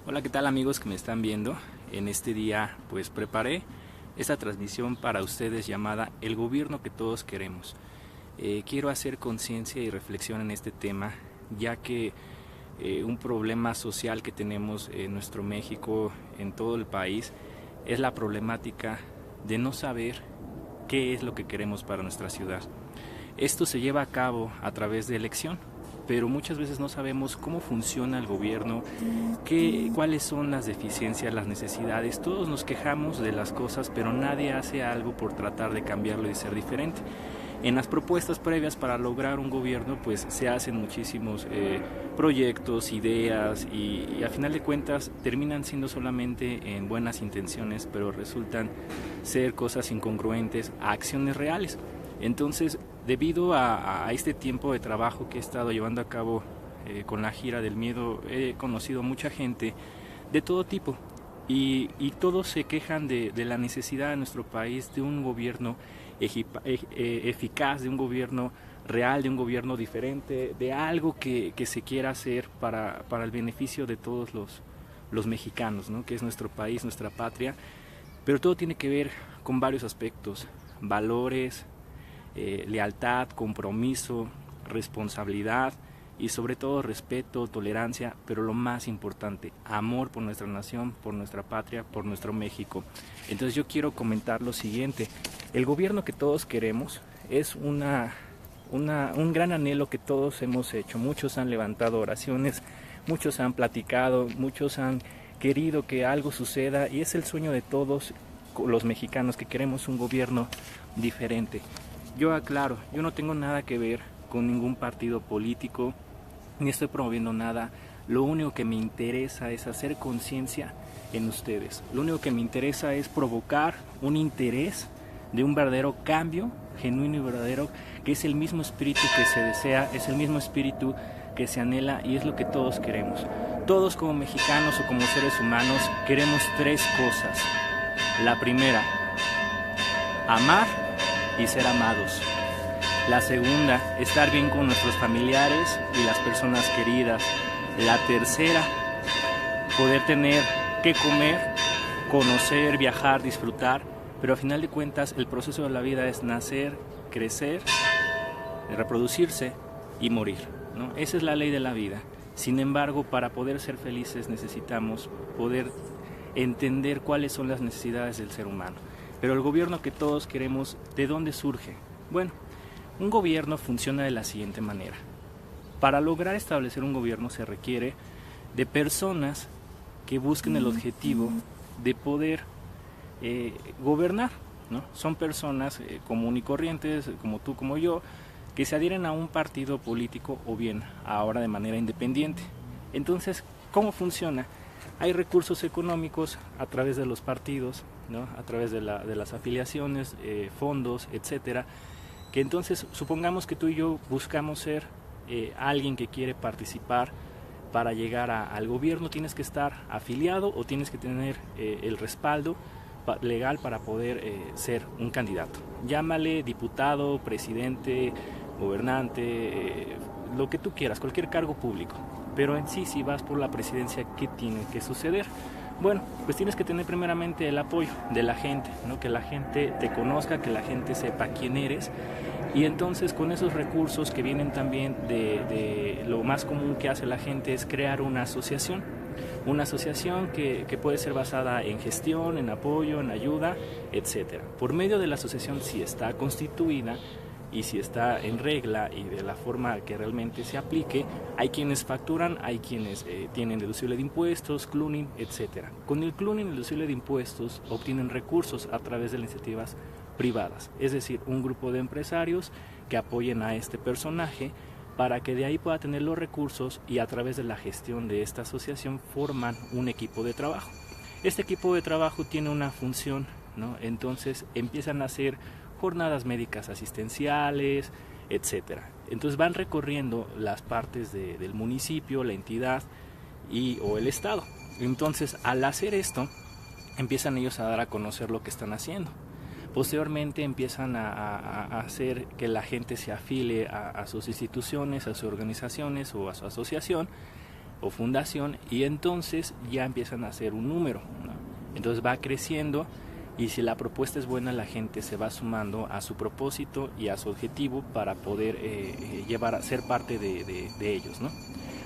Hola, ¿qué tal amigos que me están viendo? En este día pues preparé esta transmisión para ustedes llamada El gobierno que todos queremos. Quiero hacer conciencia y reflexión en este tema, ya que un problema social que tenemos en nuestro México, en todo el país, es la problemática de no saber qué es lo que queremos para nuestra ciudad. Esto se lleva a cabo a través de elección, pero muchas veces no sabemos cómo funciona el gobierno, cuáles son las deficiencias, las necesidades. Todos nos quejamos de las cosas, pero nadie hace algo por tratar de cambiarlo y ser diferente. En las propuestas previas para lograr un gobierno pues se hacen muchísimos proyectos, ideas y a final de cuentas terminan siendo solamente en buenas intenciones, pero resultan ser cosas incongruentes a acciones reales. Entonces, debido a este tiempo de trabajo que he estado llevando a cabo con la gira del miedo, he conocido mucha gente de todo tipo y todos se quejan de la necesidad de nuestro país de un gobierno eficaz, de un gobierno real, de un gobierno diferente, de algo que se quiera hacer para el beneficio de todos los mexicanos, ¿no? Que es nuestro país, nuestra patria, pero todo tiene que ver con varios aspectos: valores, lealtad, compromiso, responsabilidad y sobre todo respeto, tolerancia, pero lo más importante, amor por nuestra nación, por nuestra patria, por nuestro México. Entonces yo quiero comentar lo siguiente: el gobierno que todos queremos es un gran anhelo que todos hemos hecho. Muchos han levantado oraciones, muchos han platicado, muchos han querido que algo suceda y es el sueño de todos los mexicanos que queremos un gobierno diferente. Yo aclaro, yo no tengo nada que ver con ningún partido político, ni estoy promoviendo nada. Lo único que me interesa es hacer conciencia en ustedes. Lo único que me interesa es provocar un interés de un verdadero cambio, genuino y verdadero, que es el mismo espíritu que se desea, es el mismo espíritu que se anhela y es lo que todos queremos. Todos como mexicanos o como seres humanos queremos tres cosas. La primera, amar y ser amados. La segunda, estar bien con nuestros familiares y las personas queridas. La tercera, poder tener que comer, conocer, viajar, disfrutar, pero a final de cuentas el proceso de la vida es nacer, crecer, reproducirse y morir, ¿no? Esa es la ley de la vida. Sin embargo, para poder ser felices necesitamos poder entender cuáles son las necesidades del ser humano. Pero el gobierno que todos queremos, ¿de dónde surge? Bueno, un gobierno funciona de la siguiente manera. Para lograr establecer un gobierno se requiere de personas que busquen el objetivo de poder gobernar, ¿no? Son personas común y corrientes, como tú, como yo, que se adhieren a un partido político o bien ahora de manera independiente. Entonces, ¿cómo funciona? Hay recursos económicos a través de los partidos, ¿no? A través de las afiliaciones, fondos, etcétera, que entonces supongamos que tú y yo buscamos ser alguien que quiere participar. Para llegar al gobierno tienes que estar afiliado o tienes que tener el respaldo legal para poder ser un candidato. Llámale diputado, presidente, gobernante, lo que tú quieras, cualquier cargo público. Pero en sí, si vas por la presidencia, ¿qué tiene que suceder? Bueno, pues tienes que tener primeramente el apoyo de la gente, ¿no? Que la gente te conozca, que la gente sepa quién eres. Y entonces con esos recursos que vienen también de lo más común que hace la gente es crear una asociación que puede ser basada en gestión, en apoyo, en ayuda, etcétera. Por medio de la asociación, si está constituida y si está en regla y de la forma que realmente se aplique, hay quienes facturan, hay quienes tienen deducible de impuestos, cluning, etcétera. Con el cluning y deducible de impuestos obtienen recursos a través de las iniciativas privadas, es decir, un grupo de empresarios que apoyen a este personaje para que de ahí pueda tener los recursos y a través de la gestión de esta asociación forman un equipo de trabajo. Este equipo de trabajo tiene una función, ¿no? Entonces empiezan a hacer jornadas médicas asistenciales, etcétera. Entonces van recorriendo las partes del municipio, la entidad o el estado. Entonces al hacer esto empiezan ellos a dar a conocer lo que están haciendo. Posteriormente empiezan a hacer que la gente se afile a sus instituciones, a sus organizaciones o a su asociación o fundación, y entonces ya empiezan a hacer un número, ¿no? Entonces va creciendo, y si la propuesta es buena, la gente se va sumando a su propósito y a su objetivo para poder llevar a ser parte de ellos, ¿no?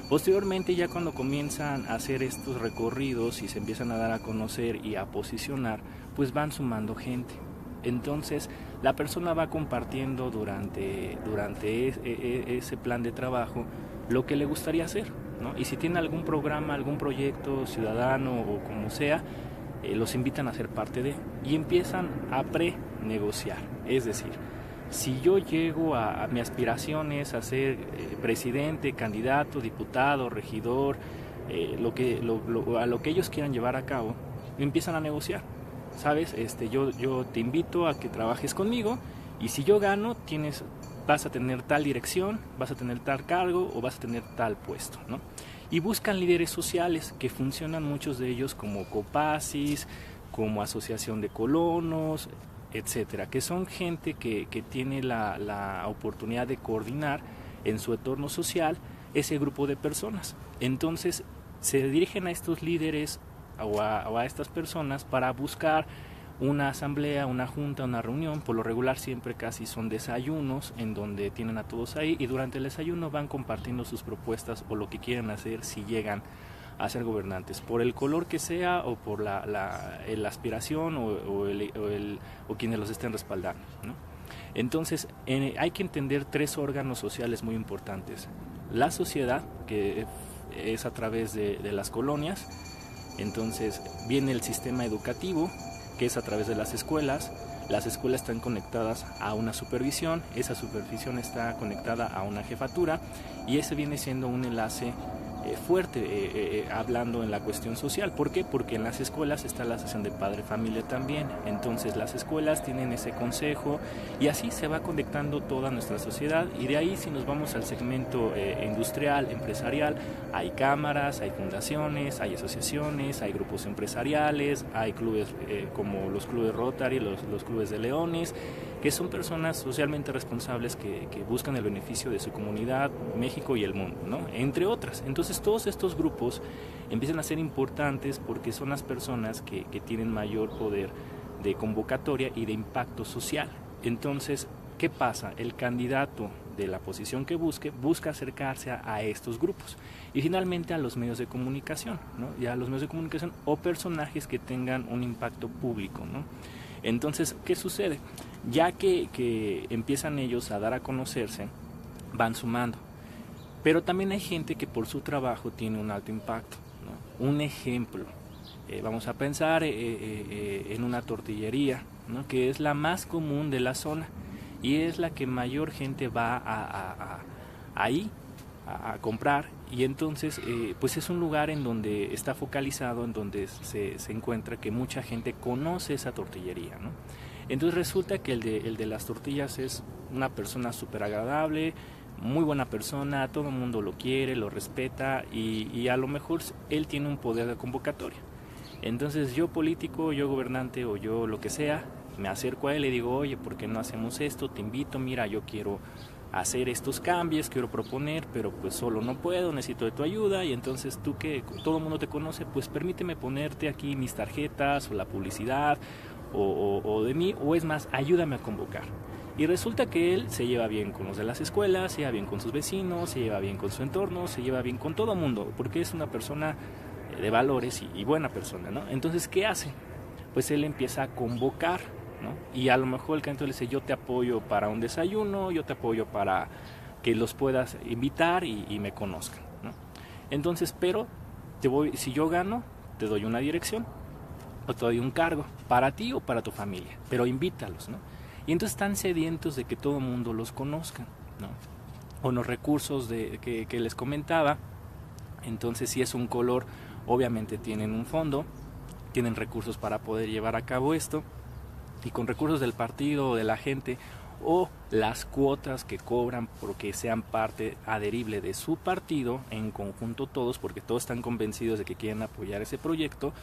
Posteriormente, ya cuando comienzan a hacer estos recorridos y se empiezan a dar a conocer y a posicionar, pues van sumando gente. Entonces la persona va compartiendo durante ese plan de trabajo lo que le gustaría hacer, ¿no? Y si tiene algún programa, algún proyecto ciudadano o como sea, los invitan a ser parte de, y empiezan a pre-negociar. Es decir, si yo llego a mi aspiración es a ser presidente, candidato, diputado, regidor, a lo que ellos quieran llevar a cabo, empiezan a negociar. ¿Sabes? Yo te invito a que trabajes conmigo, y si yo gano, vas a tener tal dirección, vas a tener tal cargo o vas a tener tal puesto, ¿no? Y buscan líderes sociales que funcionan, muchos de ellos como Copacis, como Asociación de Colonos, etcétera, que son gente que tiene la oportunidad de coordinar en su entorno social ese grupo de personas. Entonces se dirigen a estos líderes o a estas personas para buscar una asamblea, una junta, una reunión. Por lo regular siempre casi son desayunos en donde tienen a todos ahí, y durante el desayuno van compartiendo sus propuestas o lo que quieren hacer si llegan a ser gobernantes, por el color que sea o por la aspiración o quienes los estén respaldando, ¿no? Entonces hay que entender 3 órganos sociales muy importantes: la sociedad, que es a través de las colonias. Entonces viene el sistema educativo, que es a través de las escuelas. Las escuelas están conectadas a una supervisión, esa supervisión está conectada a una jefatura, y ese viene siendo un enlace fuerte, hablando en la cuestión social. ¿Por qué? Porque en las escuelas está la asociación de padre-familia también. Entonces las escuelas tienen ese consejo, y así se va conectando toda nuestra sociedad. Y de ahí, si nos vamos al segmento industrial, empresarial, hay cámaras, hay fundaciones, hay asociaciones, hay grupos empresariales, hay clubes como los clubes Rotary, los clubes de leones, que son personas socialmente responsables que buscan el beneficio de su comunidad, México y el mundo, ¿no? Entre otras. Entonces todos estos grupos empiezan a ser importantes porque son las personas que tienen mayor poder de convocatoria y de impacto social. Entonces, ¿qué pasa? El candidato de la posición que busca acercarse a estos grupos, y finalmente a los medios de comunicación, ¿no? Y a los medios de comunicación o personajes que tengan un impacto público, ¿no? Entonces, ¿qué sucede? Ya que empiezan ellos a dar a conocerse, van sumando. Pero también hay gente que por su trabajo tiene un alto impacto, ¿no? Un ejemplo, vamos a pensar en una tortillería, ¿no? Que es la más común de la zona y es la que mayor gente va ahí a comprar, y entonces pues es un lugar en donde está focalizado, en donde se encuentra que mucha gente conoce esa tortillería, ¿no? Entonces resulta que el de las tortillas es una persona súper agradable, muy buena persona, todo el mundo lo quiere, lo respeta, y a lo mejor él tiene un poder de convocatoria. Entonces yo político, yo gobernante o yo lo que sea, me acerco a él y le digo: oye, ¿por qué no hacemos esto? Te invito, mira, yo quiero hacer estos cambios, quiero proponer, pero pues solo no puedo, necesito de tu ayuda. Y entonces tú, que todo el mundo te conoce, pues permíteme ponerte aquí mis tarjetas o la publicidad o de mí, o es más, ayúdame a convocar. Y resulta que él se lleva bien con los de las escuelas, se lleva bien con sus vecinos, se lleva bien con su entorno, se lleva bien con todo el mundo, porque es una persona de valores y buena persona, ¿no? Entonces, ¿qué hace? Pues él empieza a convocar, ¿no? Y a lo mejor el candidato le dice: yo te apoyo para un desayuno, yo te apoyo para que los puedas invitar y me conozcan, ¿no? Entonces, pero si yo gano, te doy una dirección o te doy un cargo para ti o para tu familia, pero invítalos, ¿no? Y entonces están sedientos de que todo el mundo los conozca, ¿no? O los recursos que les comentaba. Entonces, si es un color, obviamente tienen un fondo, tienen recursos para poder llevar a cabo esto, y con recursos del partido o de la gente, o las cuotas que cobran porque sean parte adherible de su partido, en conjunto todos, porque todos están convencidos de que quieren apoyar ese proyecto.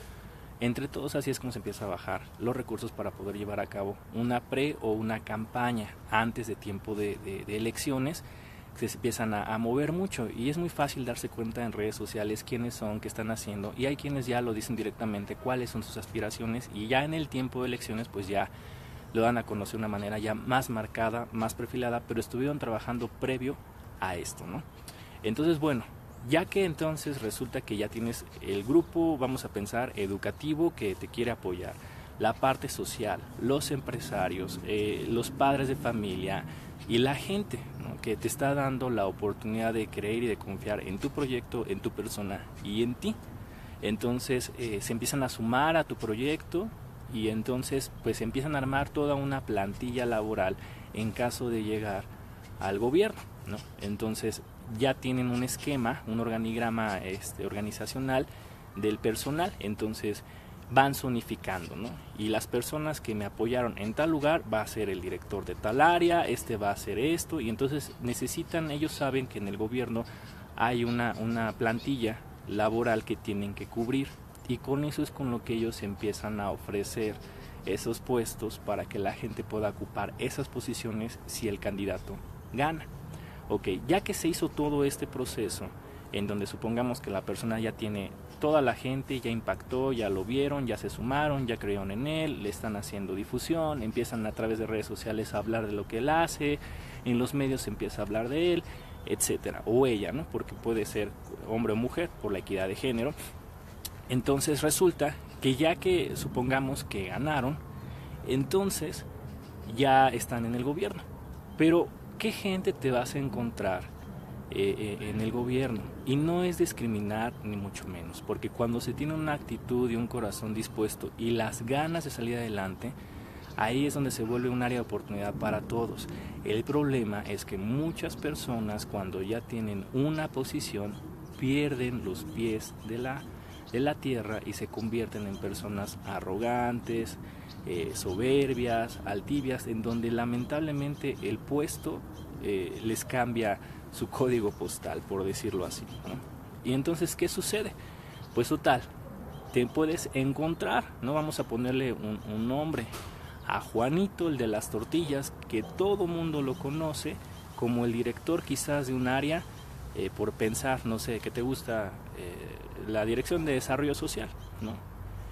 Entre todos, así es como se empieza a bajar los recursos para poder llevar a cabo una pre o una campaña antes de tiempo de elecciones, se empiezan a mover mucho y es muy fácil darse cuenta en redes sociales quiénes son, qué están haciendo, y hay quienes ya lo dicen directamente cuáles son sus aspiraciones, y ya en el tiempo de elecciones pues ya lo dan a conocer de una manera ya más marcada, más perfilada, pero estuvieron trabajando previo a esto, ¿no? Entonces, bueno, ya que entonces resulta que ya tienes el grupo, vamos a pensar, educativo que te quiere apoyar, la parte social, los empresarios, los padres de familia y la gente, ¿no?, que te está dando la oportunidad de creer y de confiar en tu proyecto, en tu persona y en ti. Entonces se empiezan a sumar a tu proyecto y entonces pues empiezan a armar toda una plantilla laboral en caso de llegar al gobierno, ¿no? Entonces ya tienen un esquema, un organigrama organizacional del personal, entonces van zonificando, ¿no? Y las personas que me apoyaron en tal lugar va a ser el director de tal área, va a hacer esto, y entonces necesitan, ellos saben que en el gobierno hay una plantilla laboral que tienen que cubrir, y con eso es con lo que ellos empiezan a ofrecer esos puestos para que la gente pueda ocupar esas posiciones si el candidato gana. Ok, ya que se hizo todo este proceso, en donde supongamos que la persona ya tiene toda la gente, ya impactó, ya lo vieron, ya se sumaron, ya creyeron en él, le están haciendo difusión, empiezan a través de redes sociales a hablar de lo que él hace, en los medios se empieza a hablar de él, etcétera, o ella, ¿no?, porque puede ser hombre o mujer por la equidad de género. Entonces resulta que ya que supongamos que ganaron, entonces ya están en el gobierno. Pero ¿qué gente te vas a encontrar en el gobierno? Y no es discriminar ni mucho menos, porque cuando se tiene una actitud y un corazón dispuesto y las ganas de salir adelante, ahí es donde se vuelve un área de oportunidad para todos. El problema es que muchas personas, cuando ya tienen una posición, pierden los pies de la tierra y se convierten en personas arrogantes, soberbias, altivias, en donde lamentablemente el puesto les cambia su código postal, por decirlo así, ¿no? Y entonces, ¿qué sucede? Pues total, te puedes encontrar, no vamos a ponerle un nombre, a Juanito, el de las tortillas, que todo mundo lo conoce como el director quizás de un área, por pensar, no sé, ¿qué te gusta? La dirección de desarrollo social, ¿no?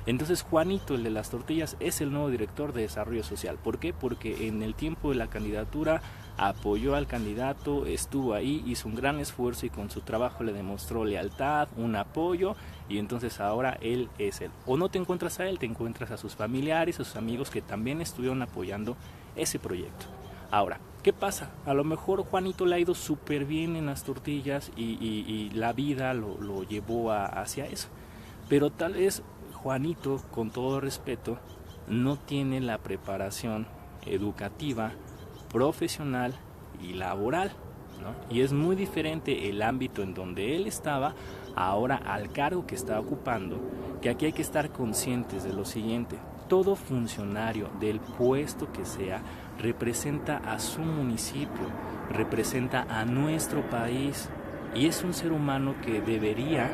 Entonces Juanito, el de las tortillas, es el nuevo director de desarrollo social. ¿Por qué? Porque en el tiempo de la candidatura apoyó al candidato, estuvo ahí, hizo un gran esfuerzo y con su trabajo le demostró lealtad, un apoyo, y entonces ahora él es él. O no te encuentras a él, te encuentras a sus familiares, a sus amigos que también estuvieron apoyando ese proyecto. Ahora, ¿qué pasa? A lo mejor Juanito le ha ido súper bien en las tortillas y la vida lo llevó hacia eso. Pero tal vez Juanito, con todo respeto, no tiene la preparación educativa, profesional y laboral, ¿no? Y es muy diferente el ámbito en donde él estaba ahora al cargo que está ocupando, que aquí hay que estar conscientes de lo siguiente: todo funcionario del puesto que sea representa a su municipio, representa a nuestro país y es un ser humano que debería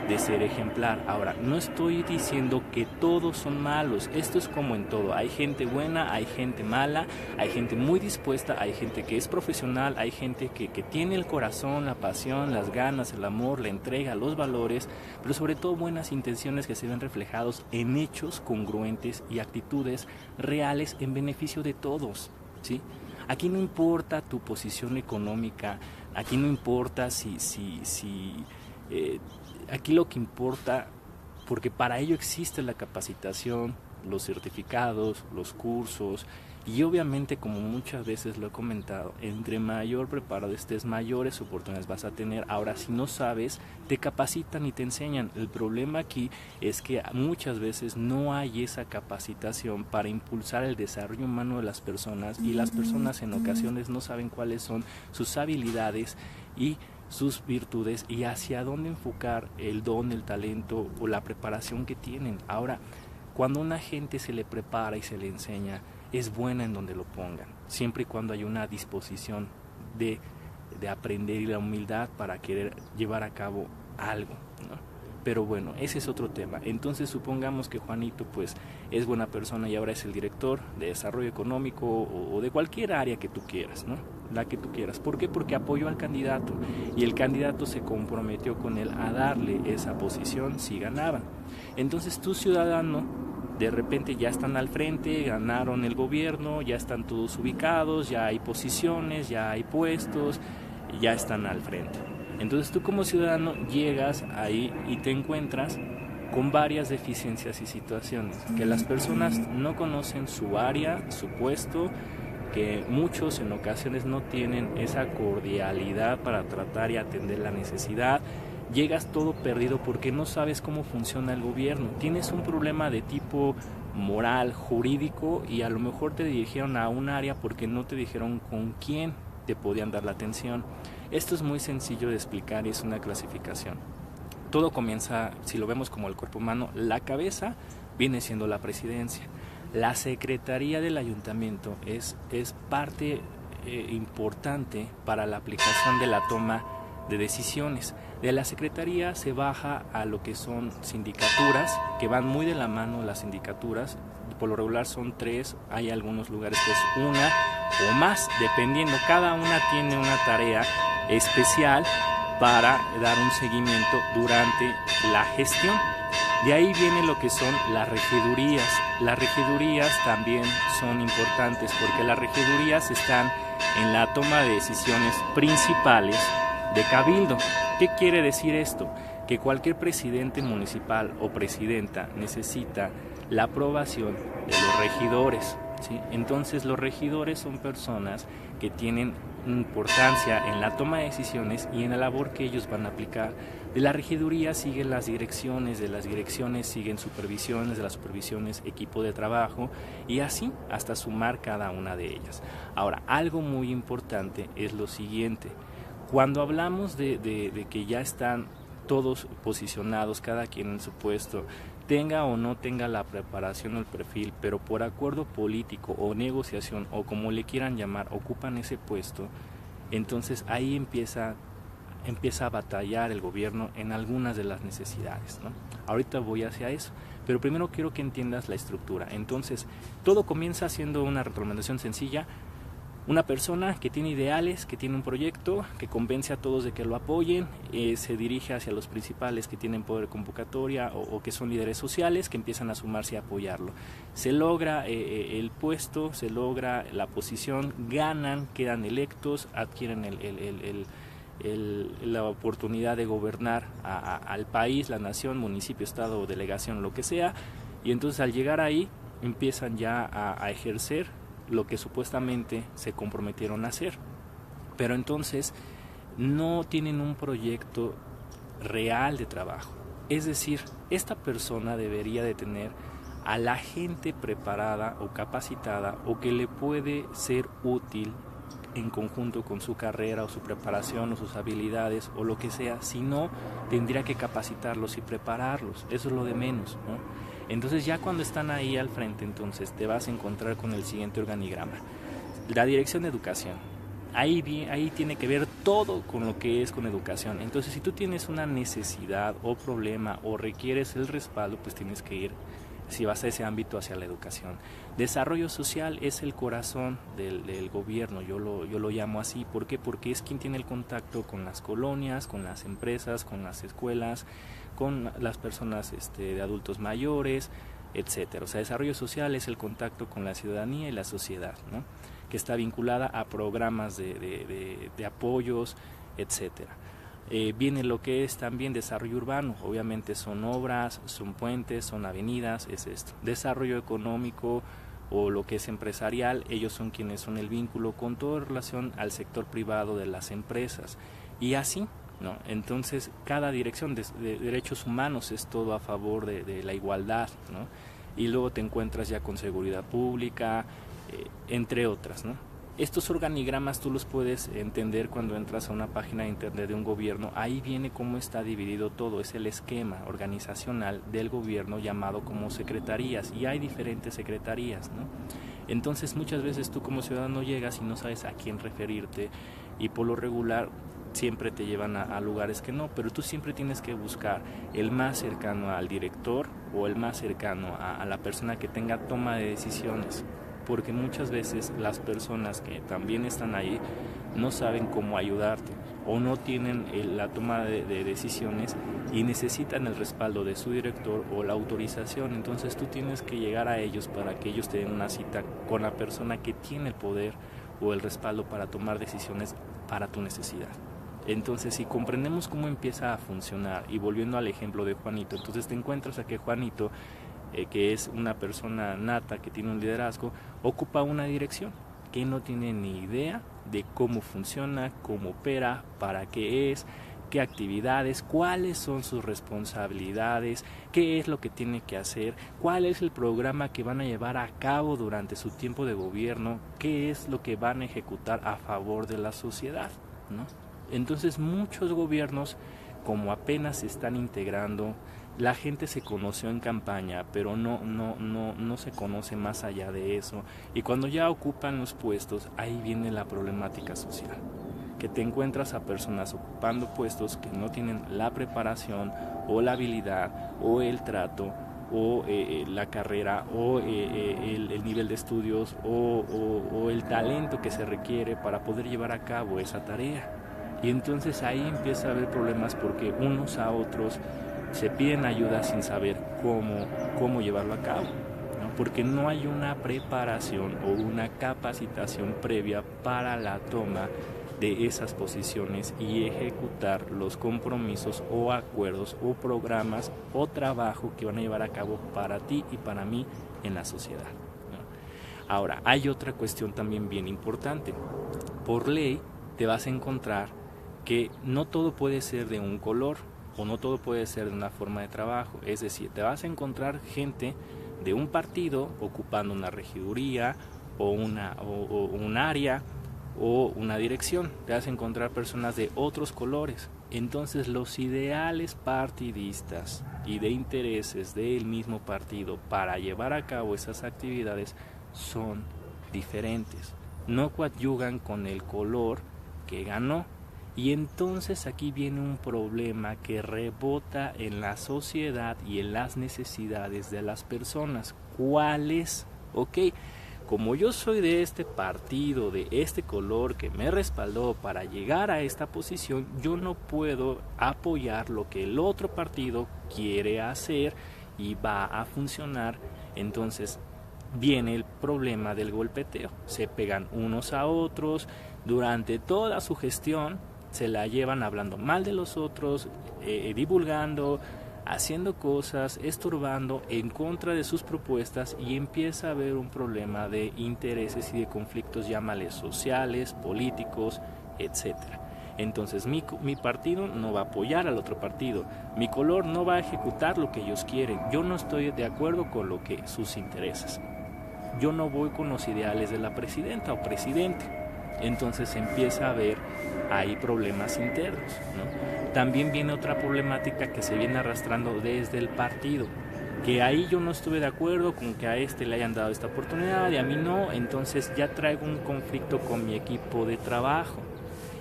de ser ejemplar. Ahora, no estoy diciendo que todos son malos, esto es como en todo, hay gente buena, hay gente mala, hay gente muy dispuesta, hay gente que es profesional, hay gente que tiene el corazón, la pasión, las ganas, el amor, la entrega, los valores, pero sobre todo buenas intenciones que se ven reflejados en hechos congruentes y actitudes reales en beneficio de todos, ¿sí? Aquí no importa tu posición económica, aquí no importa aquí lo que importa, porque para ello existe la capacitación, los certificados, los cursos, y obviamente, como muchas veces lo he comentado, entre mayor preparado estés, mayores oportunidades vas a tener. Ahora, si no sabes, te capacitan y te enseñan. El problema aquí es que muchas veces no hay esa capacitación para impulsar el desarrollo humano de las personas, y las personas en ocasiones no saben cuáles son sus habilidades y sus virtudes y hacia dónde enfocar el don, el talento o la preparación que tienen. Ahora, cuando una gente se le prepara y se le enseña, es buena en donde lo pongan, siempre y cuando hay una disposición de aprender y la humildad para querer llevar a cabo algo, ¿no? Pero bueno, ese es otro tema. Entonces supongamos que Juanito pues es buena persona y ahora es el director de desarrollo económico o de cualquier área que tú quieras, ¿no? la que tú quieras. ¿Por qué? Porque apoyó al candidato y el candidato se comprometió con él a darle esa posición si ganaban. Entonces tú, ciudadano, de repente ya están al frente, ganaron el gobierno, ya están todos ubicados, ya hay posiciones, ya hay puestos, ya están al frente. Entonces tú como ciudadano llegas ahí y te encuentras con varias deficiencias y situaciones, que las personas no conocen su área, su puesto, que muchos en ocasiones no tienen esa cordialidad para tratar y atender la necesidad. Llegas todo perdido porque no sabes cómo funciona el gobierno. Tienes un problema de tipo moral, jurídico, y a lo mejor te dirigieron a un área porque no te dijeron con quién te podían dar la atención. Esto es muy sencillo de explicar y es una clasificación. Todo comienza, si lo vemos como el cuerpo humano, la cabeza viene siendo la presidencia. La secretaría del ayuntamiento es parte importante para la aplicación de la toma de decisiones. De la secretaría se baja a lo que son sindicaturas, que van muy de la mano las sindicaturas. Por lo regular son 3, hay algunos lugares que es una o más, dependiendo. Cada una tiene una tarea especial para dar un seguimiento durante la gestión. De ahí viene lo que son las regidurías. Las regidurías también son importantes porque las regidurías están en la toma de decisiones principales de cabildo. ¿Qué quiere decir esto? Que cualquier presidente municipal o presidenta necesita la aprobación de los regidores, ¿sí? Entonces los regidores son personas que tienen importancia en la toma de decisiones y en la labor que ellos van a aplicar. De la regiduría siguen las direcciones, de las direcciones siguen supervisiones, de las supervisiones equipo de trabajo y así hasta sumar cada una de ellas. Ahora, algo muy importante es lo siguiente. Cuando hablamos de que ya están todos posicionados, cada quien en su puesto, tenga o no tenga la preparación o el perfil, pero por acuerdo político o negociación o como le quieran llamar, ocupan ese puesto, entonces ahí empieza a batallar el gobierno en algunas de las necesidades, ¿no? Ahorita voy hacia eso, pero primero quiero que entiendas la estructura. Entonces, todo comienza siendo una retroalimentación sencilla. Una persona que tiene ideales, que tiene un proyecto, que convence a todos de que lo apoyen, se dirige hacia los principales que tienen poder de convocatoria o que son líderes sociales, que empiezan a sumarse y a apoyarlo. Se logra el puesto, se logra la posición, ganan, quedan electos, adquieren la oportunidad de gobernar al país, la nación, municipio, estado, delegación, lo que sea, y entonces al llegar ahí empiezan ya a ejercer lo que supuestamente se comprometieron a hacer, pero entonces no tienen un proyecto real de trabajo. Es decir, esta persona debería de tener a la gente preparada o capacitada o que le puede ser útil en conjunto con su carrera o su preparación o sus habilidades o lo que sea. Si no, tendría que capacitarlos y prepararlos. Eso es lo de menos, ¿no? Entonces ya cuando están ahí al frente, entonces te vas a encontrar con el siguiente organigrama. La dirección de educación. Ahí tiene que ver todo con lo que es con educación. Entonces si tú tienes una necesidad o problema o requieres el respaldo, pues tienes que ir, si vas a ese ámbito, hacia la educación. Desarrollo social es el corazón del gobierno, yo lo llamo así. ¿Por qué? Porque es quien tiene el contacto con las colonias, con las empresas, con las escuelas, con las personas de adultos mayores, etcétera. O sea, desarrollo social es el contacto con la ciudadanía y la sociedad, ¿no? Que está vinculada a programas de apoyos, etcétera. Viene lo que es también desarrollo urbano, obviamente son obras, son puentes, son avenidas, es esto. Desarrollo económico o lo que es empresarial, ellos son quienes son el vínculo con todo en relación al sector privado de las empresas y así, ¿no? Entonces cada dirección de derechos humanos es todo a favor de la igualdad, ¿no? Y luego te encuentras ya con seguridad pública, entre otras, ¿no? Estos organigramas tú los puedes entender cuando entras a una página de internet de un gobierno. Ahí viene cómo está dividido todo, es el esquema organizacional del gobierno llamado como secretarías, y hay diferentes secretarías, ¿no? Entonces muchas veces tú como ciudadano llegas y no sabes a quién referirte y por lo regular siempre te llevan a lugares que no, pero tú siempre tienes que buscar el más cercano al director o el más cercano a la persona que tenga toma de decisiones. porque muchas veces las personas que también están ahí no saben cómo ayudarte o no tienen la toma de decisiones y necesitan el respaldo de su director o la autorización. Entonces tú tienes que llegar a ellos para que ellos te den una cita con la persona que tiene el poder o el respaldo para tomar decisiones para tu necesidad. Entonces, si comprendemos cómo empieza a funcionar, y volviendo al ejemplo de Juanito, entonces te encuentras a que Juanito, que es una persona nata, que tiene un liderazgo, ocupa una dirección, que no tiene ni idea de cómo funciona, cómo opera, para qué es, qué actividades, cuáles son sus responsabilidades, qué es lo que tiene que hacer, cuál es el programa que van a llevar a cabo durante su tiempo de gobierno, qué es lo que van a ejecutar a favor de la sociedad, ¿no? Entonces muchos gobiernos, como apenas se están integrando, la gente se conoció en campaña, pero no se conoce más allá de eso. Y cuando ya ocupan los puestos, ahí viene la problemática social. Que te encuentras a personas ocupando puestos que no tienen la preparación o la habilidad o el trato o la carrera o el nivel de estudios o el talento que se requiere para poder llevar a cabo esa tarea. Y entonces ahí empieza a haber problemas porque unos a otros se piden ayuda sin saber cómo llevarlo a cabo, ¿no? Porque no hay una preparación o una capacitación previa para la toma de esas posiciones y ejecutar los compromisos o acuerdos o programas o trabajo que van a llevar a cabo para ti y para mí en la sociedad, ¿no? Ahora, hay otra cuestión también bien importante. Por ley te vas a encontrar que no todo puede ser de un color o no todo puede ser de una forma de trabajo. Es decir, te vas a encontrar gente de un partido ocupando una regiduría o un área o una dirección. Te vas a encontrar personas de otros colores. Entonces los ideales partidistas y de intereses del mismo partido para llevar a cabo esas actividades son diferentes. No coadyugan con el color que ganó. Y entonces aquí viene un problema que rebota en la sociedad y en las necesidades de las personas. ¿Cuál es? Ok, como yo soy de este partido, de este color que me respaldó para llegar a esta posición, yo no puedo apoyar lo que el otro partido quiere hacer y va a funcionar. Entonces viene el problema del golpeteo. Se pegan unos a otros durante toda su gestión. Se la llevan hablando mal de los otros, divulgando, haciendo cosas, estorbando en contra de sus propuestas y empieza a haber un problema de intereses y de conflictos, llámales sociales, políticos, etc. Entonces mi partido no va a apoyar al otro partido, mi color no va a ejecutar lo que ellos quieren, yo no estoy de acuerdo con lo que sus intereses, yo no voy con los ideales de la presidenta o presidente. Entonces empieza a haber ahí problemas internos, ¿no? También viene otra problemática que se viene arrastrando desde el partido, que ahí yo no estuve de acuerdo con que a este le hayan dado esta oportunidad y a mí no, entonces ya traigo un conflicto con mi equipo de trabajo.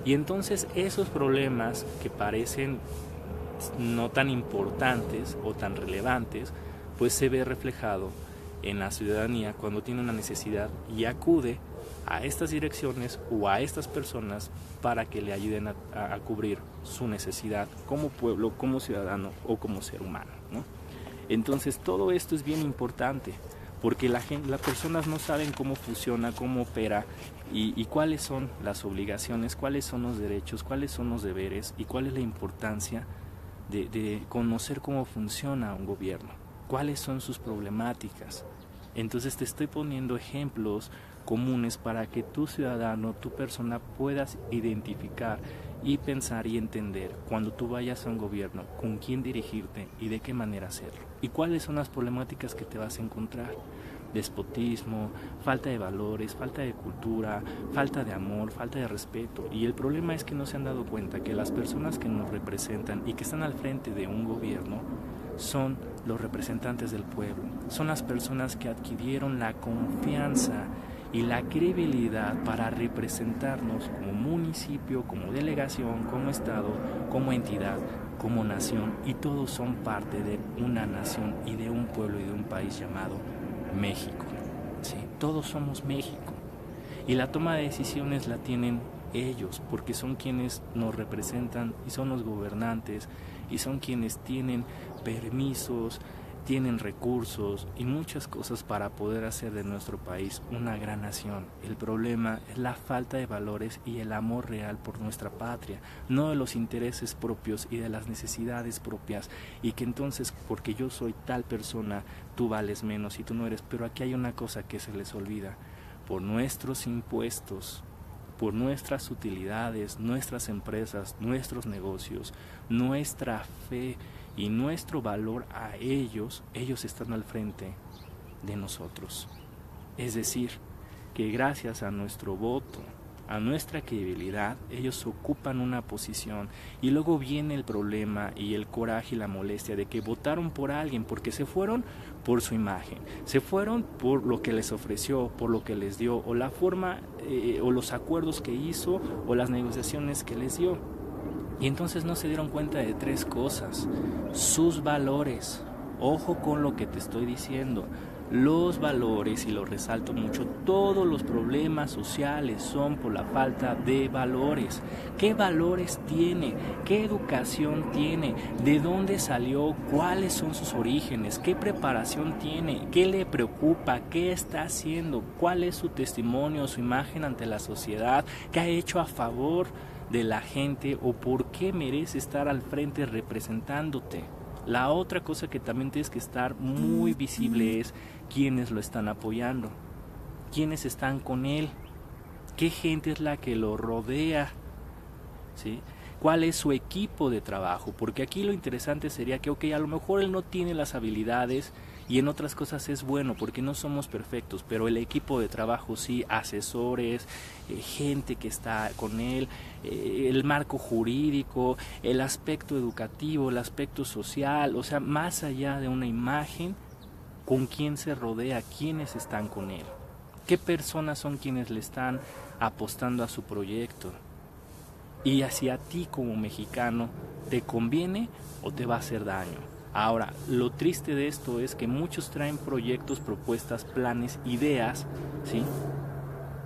Y entonces esos problemas que parecen no tan importantes o tan relevantes, pues se ve reflejado en la ciudadanía cuando tiene una necesidad y acude a estas direcciones o a estas personas para que le ayuden a cubrir su necesidad como pueblo, como ciudadano o como ser humano, ¿no? Entonces todo esto es bien importante porque las personas no saben cómo funciona, cómo opera y cuáles son las obligaciones, cuáles son los derechos, cuáles son los deberes y cuál es la importancia de conocer cómo funciona un gobierno, cuáles son sus problemáticas. Entonces te estoy poniendo ejemplos comunes para que tu ciudadano, tu persona puedas identificar y pensar y entender cuando tú vayas a un gobierno con quién dirigirte y de qué manera hacerlo y cuáles son las problemáticas que te vas a encontrar. Despotismo, falta de valores, falta de cultura, falta de amor, falta de respeto. Y el problema es que no se han dado cuenta que las personas que nos representan y que están al frente de un gobierno son los representantes del pueblo, son las personas que adquirieron la confianza y la credibilidad para representarnos como municipio, como delegación, como estado, como entidad, como nación, y todos son parte de una nación y de un pueblo y de un país llamado México. ¿sí? Todos somos México. Y la toma de decisiones la tienen ellos, porque son quienes nos representan y son los gobernantes y son quienes tienen permisos, tienen recursos y muchas cosas para poder hacer de nuestro país una gran nación. El problema es la falta de valores y el amor real por nuestra patria, no de los intereses propios y de las necesidades propias, y que entonces porque yo soy tal persona, tú vales menos y tú no eres. Pero aquí hay una cosa que se les olvida: por nuestros impuestos, por nuestras utilidades, nuestras empresas, nuestros negocios, nuestra fe y nuestro valor a ellos están al frente de nosotros. Es decir, que gracias a nuestro voto, a nuestra credibilidad, ellos ocupan una posición, y luego viene el problema y el coraje y la molestia de que votaron por alguien porque se fueron por su imagen, se fueron por lo que les ofreció, por lo que les dio, o la forma o los acuerdos que hizo, o las negociaciones que les dio. Y entonces no se dieron cuenta de tres cosas: sus valores. Ojo con lo que te estoy diciendo. Los valores, y lo resalto mucho, todos los problemas sociales son por la falta de valores. ¿Qué valores tiene? ¿Qué educación tiene? ¿De dónde salió? ¿Cuáles son sus orígenes? ¿Qué preparación tiene? ¿Qué le preocupa? ¿Qué está haciendo? ¿Cuál es su testimonio, su imagen ante la sociedad? ¿Qué ha hecho a favor de la gente? ¿O por qué merece estar al frente representándote? La otra cosa que también tienes que estar muy visible es quiénes lo están apoyando, quiénes están con él, qué gente es la que lo rodea, ¿sí? ¿Cuál es su equipo de trabajo? Porque aquí lo interesante sería que, a lo mejor él no tiene las habilidades y en otras cosas es bueno, porque no somos perfectos, pero el equipo de trabajo sí, asesores, gente que está con él, el marco jurídico, el aspecto educativo, el aspecto social, o sea, más allá de una imagen, con quién se rodea, quiénes están con él, qué personas son quienes le están apostando a su proyecto, y hacia ti como mexicano, ¿te conviene o te va a hacer daño? Ahora, lo triste de esto es que muchos traen proyectos, propuestas, planes, ideas, ¿sí?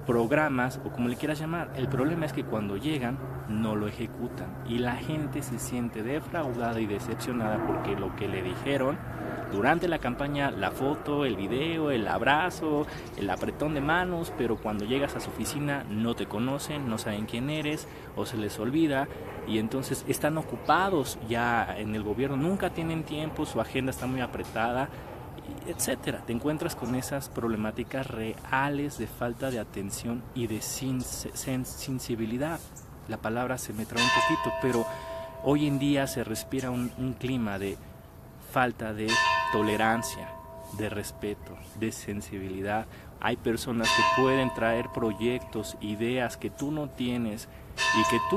Programas, o como le quieras llamar. El problema es que cuando llegan no lo ejecutan, y la gente se siente defraudada y decepcionada porque lo que le dijeron durante la campaña, la foto, el video, el abrazo, el apretón de manos, pero cuando llegas a su oficina no te conocen, no saben quién eres, o se les olvida, y entonces están ocupados ya en el gobierno, nunca tienen tiempo, su agenda está muy apretada, etcétera. Te encuentras con esas problemáticas reales de falta de atención y de sensibilidad. La palabra se me trae un poquito, pero hoy en día se respira un clima de falta de tolerancia, de respeto, de sensibilidad. Hay personas que pueden traer proyectos, ideas que tú no tienes y que tú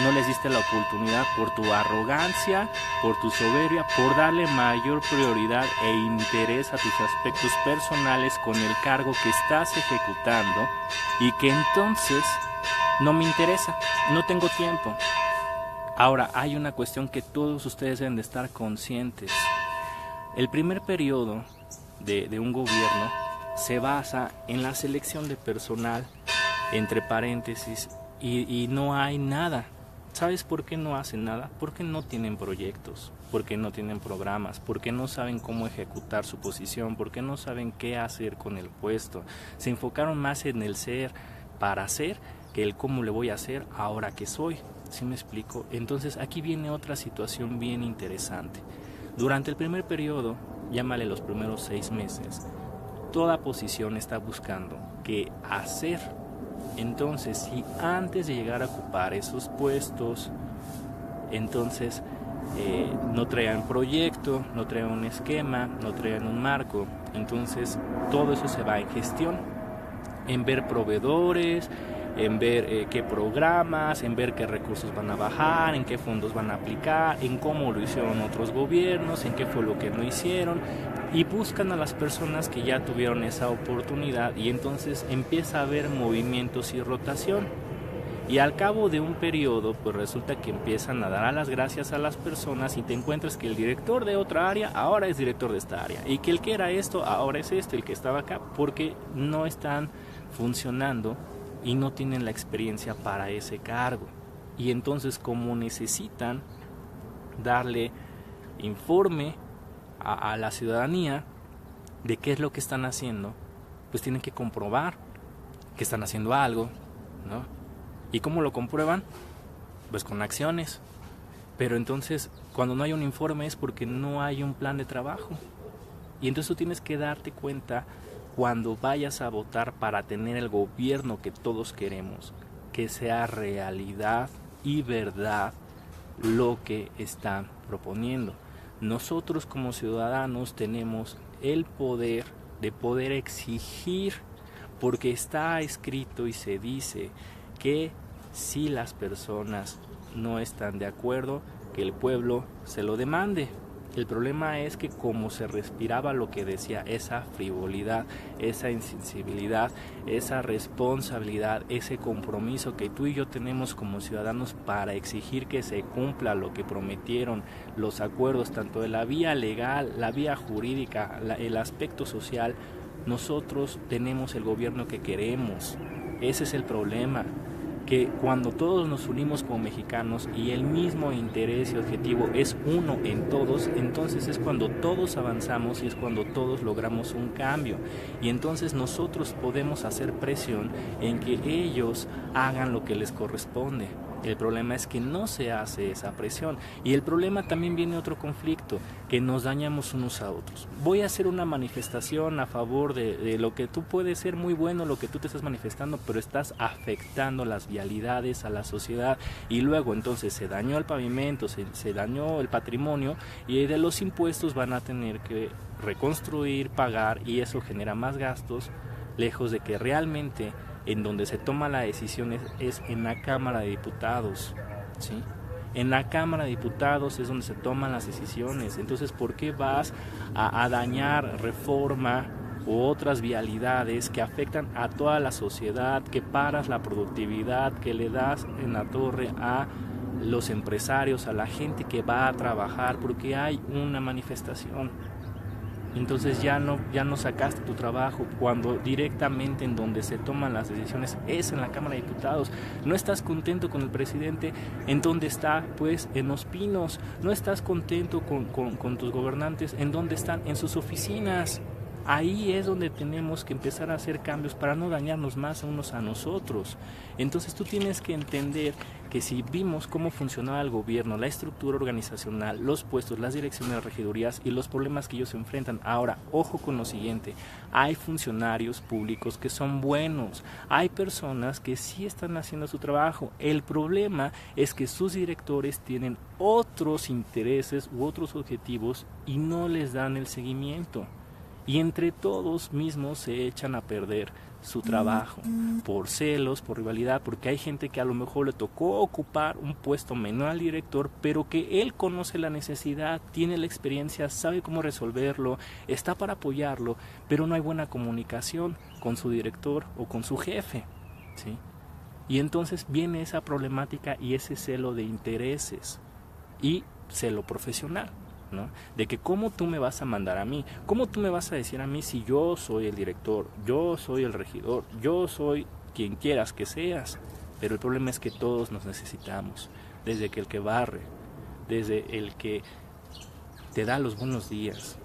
no les diste la oportunidad por tu arrogancia, por tu soberbia, por darle mayor prioridad e interés a tus aspectos personales con el cargo que estás ejecutando, y que entonces no me interesa, no tengo tiempo. Ahora, hay una cuestión que todos ustedes deben de estar conscientes. El primer periodo de un gobierno se basa en la selección de personal, entre paréntesis, y no hay nada. ¿Sabes por qué no hacen nada? Porque no tienen proyectos, porque no tienen programas, porque no saben cómo ejecutar su posición, porque no saben qué hacer con el puesto. Se enfocaron más en el ser para hacer que el cómo le voy a hacer ahora que soy. ¿Sí me explico? Entonces aquí viene otra situación bien interesante. Durante el primer periodo, llámale los primeros 6 meses, toda posición está buscando qué hacer. Entonces, si antes de llegar a ocupar esos puestos, entonces no traían proyecto, no traían un esquema, no traían un marco, entonces todo eso se va en gestión, en ver proveedores, en ver qué programas, en ver qué recursos van a bajar, en qué fondos van a aplicar, en cómo lo hicieron otros gobiernos, en qué fue lo que no hicieron, y buscan a las personas que ya tuvieron esa oportunidad, y entonces empieza a haber movimientos y rotación. Y al cabo de un periodo, pues resulta que empiezan a dar las gracias a las personas y te encuentras que el director de otra área ahora es director de esta área, y que el que era esto ahora es el que estaba acá, porque no están funcionando y no tienen la experiencia para ese cargo. Y entonces, como necesitan darle informe a la ciudadanía de qué es lo que están haciendo, pues tienen que comprobar que están haciendo algo, ¿no? ¿Y cómo lo comprueban? Pues con acciones. Pero entonces, cuando no hay un informe es porque no hay un plan de trabajo. Y entonces tú tienes que darte cuenta cuando vayas a votar para tener el gobierno que todos queremos, que sea realidad y verdad lo que están proponiendo. Nosotros como ciudadanos tenemos el poder de poder exigir, porque está escrito y se dice que si las personas no están de acuerdo, que el pueblo se lo demande. El problema es que como se respiraba lo que decía, esa frivolidad, esa insensibilidad, esa responsabilidad, ese compromiso que tú y yo tenemos como ciudadanos para exigir que se cumpla lo que prometieron, los acuerdos, tanto de la vía legal, la vía jurídica, el aspecto social, nosotros tenemos el gobierno que queremos. Ese es el problema, que cuando todos nos unimos como mexicanos y el mismo interés y objetivo es uno en todos, entonces es cuando todos avanzamos y es cuando todos logramos un cambio. Y entonces nosotros podemos hacer presión en que ellos hagan lo que les corresponde. El problema es que no se hace esa presión. Y el problema también viene otro conflicto, que nos dañamos unos a otros. Voy a hacer una manifestación a favor de lo que tú puedes ser muy bueno, lo que tú te estás manifestando, pero estás afectando las vialidades a la sociedad, y luego entonces se dañó el pavimento, se dañó el patrimonio, y de los impuestos van a tener que reconstruir, pagar, y eso genera más gastos, lejos de que realmente en donde se toma la decisión es en la Cámara de Diputados, ¿sí? En la Cámara de Diputados es donde se toman las decisiones. Entonces, ¿por qué vas a dañar Reforma u otras vialidades que afectan a toda la sociedad, que paras la productividad, que le das en la torre a los empresarios, a la gente que va a trabajar porque hay una manifestación? Entonces ya no sacaste tu trabajo, cuando directamente en donde se toman las decisiones es en la Cámara de Diputados. No estás contento con el presidente, ¿en dónde está? Pues en Los Pinos. No estás contento con tus gobernantes, ¿en dónde están? En sus oficinas. Ahí es donde tenemos que empezar a hacer cambios para no dañarnos más a unos a nosotros. Entonces tú tienes que entender que si vimos cómo funcionaba el gobierno, la estructura organizacional, los puestos, las direcciones de regidurías y los problemas que ellos se enfrentan. Ahora, ojo con lo siguiente, hay funcionarios públicos que son buenos, hay personas que sí están haciendo su trabajo. El problema es que sus directores tienen otros intereses u otros objetivos y no les dan el seguimiento. Y entre todos mismos se echan a perder su trabajo por celos, por rivalidad, porque hay gente que a lo mejor le tocó ocupar un puesto menor al director, pero que él conoce la necesidad, tiene la experiencia, sabe cómo resolverlo, está para apoyarlo, pero no hay buena comunicación con su director o con su jefe, ¿sí? Y entonces viene esa problemática y ese celo de intereses y celo profesional, ¿no? De que cómo tú me vas a mandar a mí, cómo tú me vas a decir a mí si yo soy el director, yo soy el regidor, yo soy quien quieras que seas. Pero el problema es que todos nos necesitamos, desde que el que barre, desde el que te da los buenos días.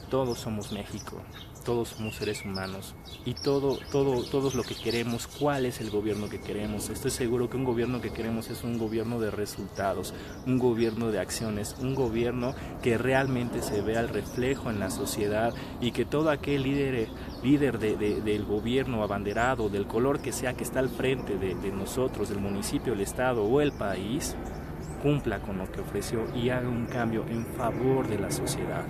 Todos somos México, todos somos seres humanos y todos lo que queremos. ¿Cuál es el gobierno que queremos? Estoy seguro que un gobierno que queremos es un gobierno de resultados, un gobierno de acciones, un gobierno que realmente se vea el reflejo en la sociedad y que todo aquel líder del gobierno abanderado, del color que sea, que está al frente de nosotros, del municipio, el estado o el país, cumpla con lo que ofreció y haga un cambio en favor de la sociedad.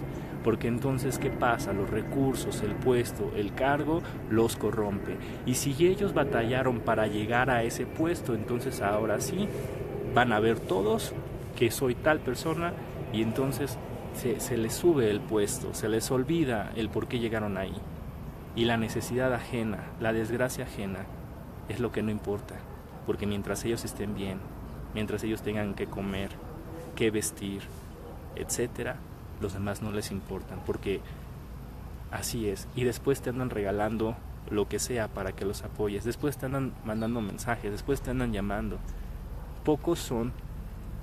Porque entonces, ¿qué pasa? Los recursos, el puesto, el cargo, los corrompe. Y si ellos batallaron para llegar a ese puesto, entonces ahora sí van a ver todos que soy tal persona y entonces se les sube el puesto, se les olvida el por qué llegaron ahí. Y la necesidad ajena, la desgracia ajena, es lo que no importa. porque mientras ellos estén bien, mientras ellos tengan que comer, que vestir, etcétera, los demás no les importan, porque así es. Y después te andan regalando lo que sea para que los apoyes, después te andan mandando mensajes, después te andan llamando. Pocos son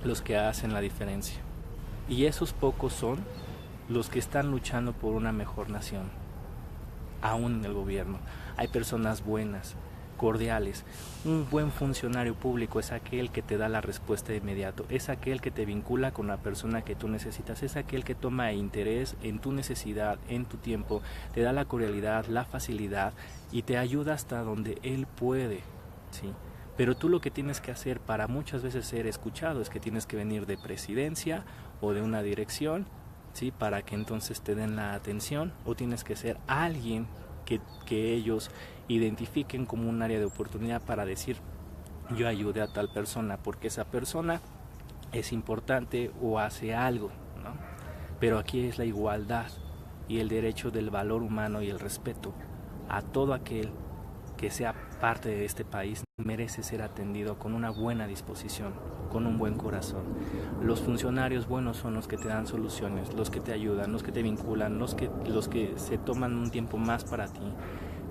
los que hacen la diferencia, y esos pocos son los que están luchando por una mejor nación. Aún en el gobierno hay personas buenas, cordiales. Un buen funcionario público es aquel que te da la respuesta de inmediato, es aquel que te vincula con la persona que tú necesitas, es aquel que toma interés en tu necesidad, en tu tiempo, te da la cordialidad, la facilidad y te ayuda hasta donde él puede, ¿sí? Pero tú lo que tienes que hacer para muchas veces ser escuchado es que tienes que venir de presidencia o de una dirección, ¿sí? Para que entonces te den la atención, o tienes que ser alguien que ellos identifiquen como un área de oportunidad para decir: yo ayudé a tal persona porque esa persona es importante o hace algo, ¿no? Pero aquí es la igualdad y el derecho del valor humano y el respeto a todo aquel que sea parte de este país merece ser atendido con una buena disposición, con un buen corazón. Los funcionarios buenos son los que te dan soluciones, los que te ayudan, los que te vinculan, los que se toman un tiempo más para ti,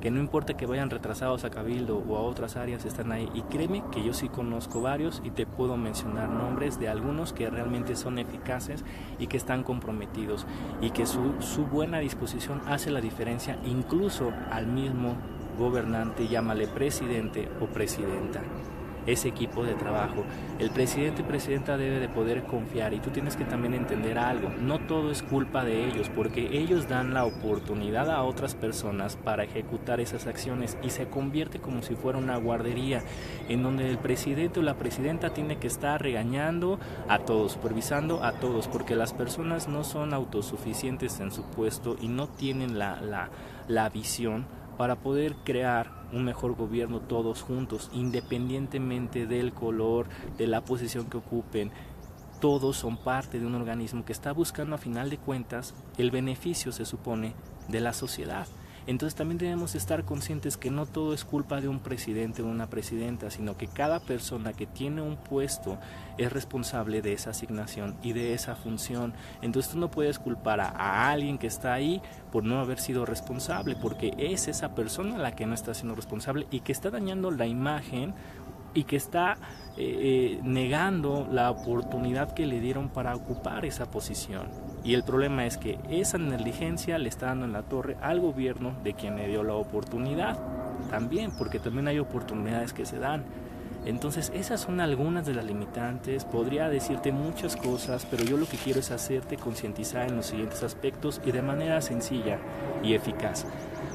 que no importa que vayan retrasados a Cabildo o a otras áreas, están ahí. Y créeme que yo sí conozco varios y te puedo mencionar nombres de algunos que realmente son eficaces y que están comprometidos, y que su buena disposición hace la diferencia incluso al mismo gobernante, llámale presidente o presidenta. Ese equipo de trabajo, el presidente y presidenta debe de poder confiar, y tú tienes que también entender algo: no todo es culpa de ellos, porque ellos dan la oportunidad a otras personas para ejecutar esas acciones, y se convierte como si fuera una guardería en donde el presidente o la presidenta tiene que estar regañando a todos, supervisando a todos, porque las personas no son autosuficientes en su puesto y no tienen la visión para poder crear un mejor gobierno todos juntos, independientemente del color, de la posición que ocupen. Todos son parte de un organismo que está buscando, a final de cuentas, el beneficio, se supone, de la sociedad. Entonces también debemos estar conscientes que no todo es culpa de un presidente o una presidenta, sino que cada persona que tiene un puesto es responsable de esa asignación y de esa función. Entonces tú no puedes culpar a alguien que está ahí por no haber sido responsable, porque es esa persona la que no está siendo responsable y que está dañando la imagen y que está negando la oportunidad que le dieron para ocupar esa posición. Y el problema es que esa negligencia le está dando en la torre al gobierno de quien le dio la oportunidad también, porque también hay oportunidades que se dan. Entonces esas son algunas de las limitantes. Podría decirte muchas cosas, pero yo lo que quiero es hacerte concientizar en los siguientes aspectos y de manera sencilla y eficaz.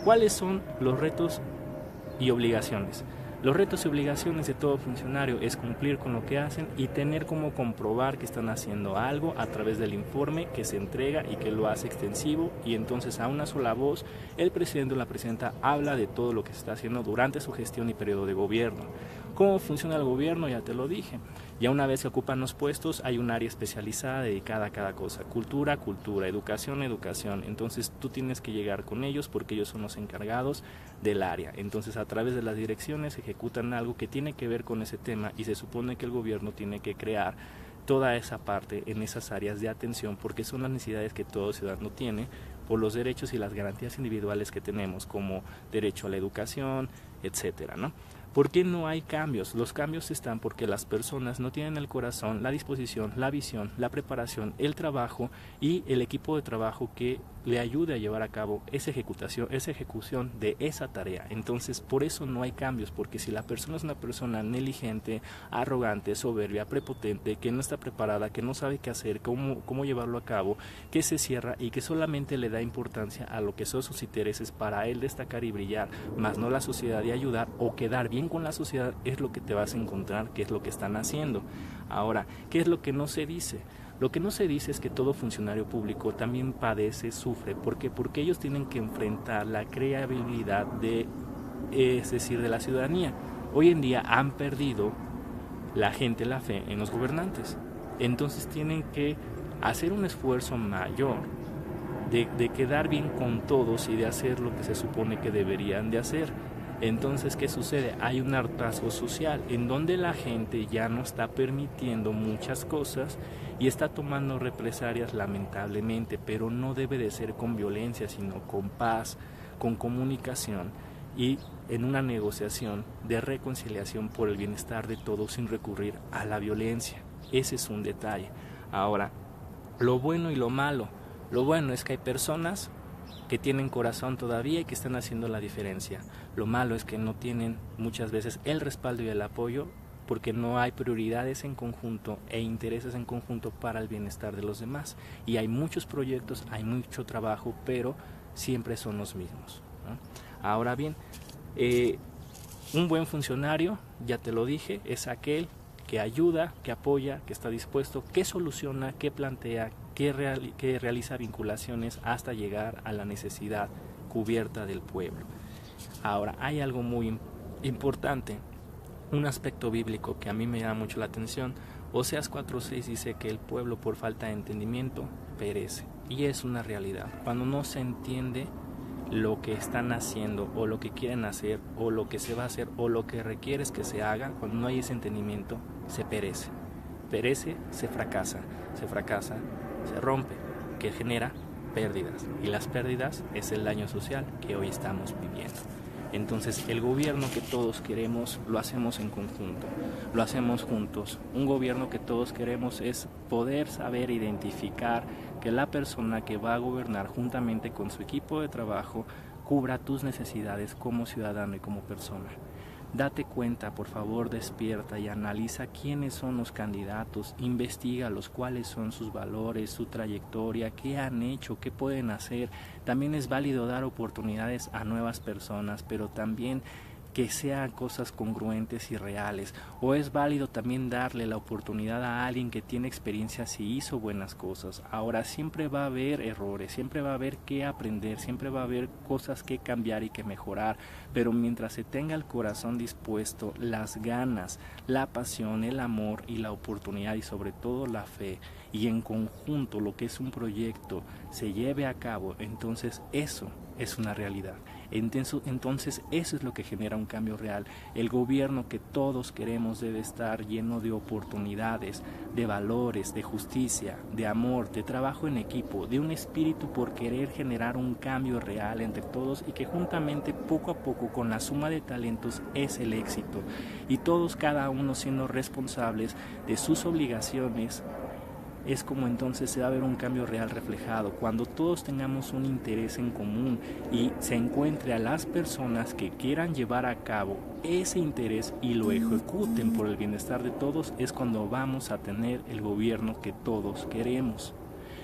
¿Cuáles son los retos y obligaciones? Los retos y obligaciones de todo funcionario es cumplir con lo que hacen y tener cómo comprobar que están haciendo algo a través del informe que se entrega y que lo hace extensivo, y entonces a una sola voz el presidente o la presidenta habla de todo lo que se está haciendo durante su gestión y periodo de gobierno. ¿Cómo funciona el gobierno? Ya te lo dije. Ya una vez que ocupan los puestos hay un área especializada dedicada a cada cosa: cultura, educación, educación. Entonces tú tienes que llegar con ellos porque ellos son los encargados del área. Entonces a través de las direcciones ejecutan algo que tiene que ver con ese tema, y se supone que el gobierno tiene que crear toda esa parte en esas áreas de atención, porque son las necesidades que todo ciudadano tiene por los derechos y las garantías individuales que tenemos, como derecho a la educación, etcétera, ¿no? ¿Por qué no hay cambios? Los cambios están porque las personas no tienen el corazón, la disposición, la visión, la preparación, el trabajo y el equipo de trabajo que le ayude a llevar a cabo esa ejecución de esa tarea. Entonces, por eso no hay cambios, porque si la persona es una persona negligente, arrogante, soberbia, prepotente, que no está preparada, que no sabe qué hacer, cómo llevarlo a cabo, que se cierra y que solamente le da importancia a lo que son sus intereses para él destacar y brillar, más no la sociedad y ayudar o quedar bien con la sociedad, es lo que te vas a encontrar que es lo que están haciendo. Ahora, ¿qué es lo que no se dice? Lo que no se dice es que todo funcionario público también padece, sufre. ¿Por qué? Porque ellos tienen que enfrentar la creabilidad de la ciudadanía. Hoy en día han perdido la gente la fe en los gobernantes. Entonces tienen que hacer un esfuerzo mayor de quedar bien con todos y de hacer lo que se supone que deberían de hacer. Entonces, ¿qué sucede? Hay un hartazgo social en donde la gente ya no está permitiendo muchas cosas y está tomando represalias lamentablemente, pero no debe de ser con violencia, sino con paz, con comunicación y en una negociación de reconciliación por el bienestar de todos sin recurrir a la violencia. Ese es un detalle. Ahora, lo bueno y lo malo. Lo bueno es que hay personas que tienen corazón todavía y que están haciendo la diferencia. Lo malo es que no tienen muchas veces el respaldo y el apoyo porque no hay prioridades en conjunto e intereses en conjunto para el bienestar de los demás. Y hay muchos proyectos, hay mucho trabajo, pero siempre son los mismos, ¿no? Ahora bien, un buen funcionario, ya te lo dije, es aquel que ayuda, que apoya, que está dispuesto, que soluciona, que plantea, que realiza vinculaciones hasta llegar a la necesidad cubierta del pueblo. Ahora, hay algo muy importante, un aspecto bíblico que a mí me llama mucho la atención. Oseas 4:6 dice que el pueblo por falta de entendimiento perece, y es una realidad. Cuando no se entiende lo que están haciendo o lo que quieren hacer o lo que se va a hacer o lo que requieres que se haga, cuando no hay ese entendimiento, se perece, se fracasa, se rompe, que genera pérdidas, y las pérdidas es el daño social que hoy estamos viviendo. Entonces, el gobierno que todos queremos lo hacemos en conjunto, lo hacemos juntos. Un gobierno que todos queremos es poder saber identificar que la persona que va a gobernar juntamente con su equipo de trabajo cubra tus necesidades como ciudadano y como persona. Date cuenta, por favor, despierta y analiza quiénes son los candidatos, investígalos, cuáles son sus valores, su trayectoria, qué han hecho, qué pueden hacer. También es válido dar oportunidades a nuevas personas, pero también que sean cosas congruentes y reales. O es válido también darle la oportunidad a alguien que tiene experiencia si hizo buenas cosas. Ahora, siempre va a haber errores, siempre va a haber que aprender, siempre va a haber cosas que cambiar y que mejorar, pero mientras se tenga el corazón dispuesto, las ganas, la pasión, el amor y la oportunidad y sobre todo la fe, y en conjunto lo que es un proyecto se lleve a cabo, entonces eso es una realidad. Entonces eso es lo que genera un cambio real. El gobierno que todos queremos debe estar lleno de oportunidades, de valores, de justicia, de amor, de trabajo en equipo, de un espíritu por querer generar un cambio real entre todos y que juntamente poco a poco con la suma de talentos es el éxito. Y todos, cada uno siendo responsables de sus obligaciones, es como entonces se va a ver un cambio real reflejado, cuando todos tengamos un interés en común y se encuentre a las personas que quieran llevar a cabo ese interés y lo ejecuten por el bienestar de todos, es cuando vamos a tener el gobierno que todos queremos.